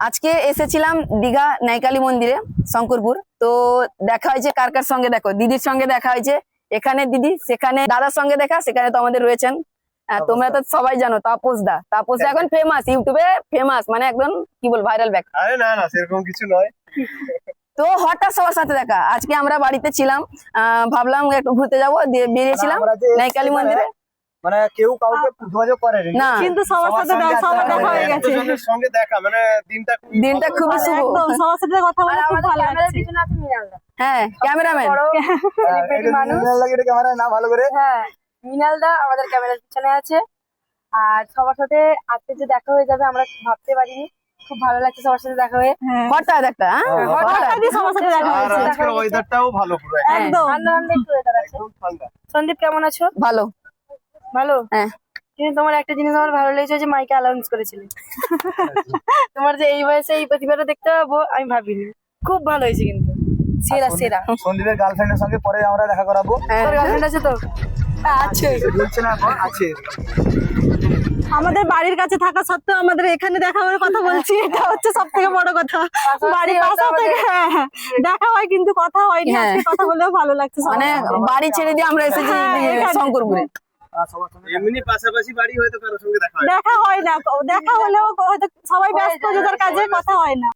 আজকে এসেছিলাম দীঘা নাইকালি মন্দিরে শঙ্করপুর। তো দেখা হয়েছে কার কার সঙ্গে, দেখো দিদির সঙ্গে দেখা হয়েছে, এখানে দিদি, সেখানে দাদার সঙ্গে দেখা, সেখানে তো আমাদের রয়েছেন তোমরা তো সবাই জানো তাপস দা এখন ফেমাস, ইউটিউবে ফেমাস, মানে একদম কি বল ভাইরাল ব্যাক। আরে না না সেরকম কিছু নয়। তো হঠাৎ সবার সাথে দেখা, আজকে আমরা বাড়িতে ছিলাম, ভাবলাম একটু ঘুরতে যাবো, দিয়ে বেরিয়েছিলাম নাইকালি মন্দিরে। মানে কেউ কাউকে যোগাযোগ করে না, কিন্তু সবার সাথে সবার দেখা হয়ে গেছে। একজনের সঙ্গে দেখা মানে দিনটা খুবই শুভ। একদম সবার সাথে কথা বলে খুব ভালো লাগছে। হ্যাঁ, ক্যামেরাম্যান ক্যামেরা না ভালো করে। হ্যাঁ, মিনালদা আমাদের ক্যামেরার পিছনে আছে। আর সবার সাথে আজকে যে দেখা হয়ে যাবে আমরা ভাবতে পারিনি, খুব ভালো লাগছে সবার সাথে দেখা হয়ে। হঠাৎ একটা হঠাৎই সবার সাথে দেখা আর হয়েছে। আজকের ওয়েদারটাও ভালো পুরো একদম ঠান্ডা ঠান্ডা একটু weather আছে। একদম ঠান্ডা। সন্দীপ কেমন আছো? ভালো। ভালো। হ্যাঁ। কিন্তু তোমার একটা জিনিস আমার ভালো লেগেছে যে মাইকে অ্যানাউন্স করেছিলে। তোমার যে এই বয়সে এই প্রতিভাটা দেখতে পাবো আমি ভাবিনি। খুব ভালো হয়েছে কিন্তু, সেরা সেরা। সন্দীপের গার্লফ্রেন্ডের সঙ্গে পরে আমরা দেখা করাবো। তোর গার্লফ্রেন্ড আছে তো? আছে। বলছে না এখন আছে। আমাদের বাড়ির কাছে থাকা সত্ত্বেও আমাদের এখানে দেখা হওয়ার কথা বলছি, এটা হচ্ছে সব থেকে বড় কথা। বাড়ির পাশে থেকে দেখা হয় কিন্তু কথা হয়নি। হ্যাঁ। আজকে কথা বলেও ভালো লাগছে সবার মানে সাথে। বাড়ি ছেড়ে দিয়ে আমরা এসেছি শঙ্করপুরে। এমনি পাশাপাশি বাড়ি হয়তো কারোর সঙ্গে দেখা হয়। দেখা হয় না, দেখা হলেও হয়তো সবাই ব্যস্ত, যাদের কাজে কথা হয় না।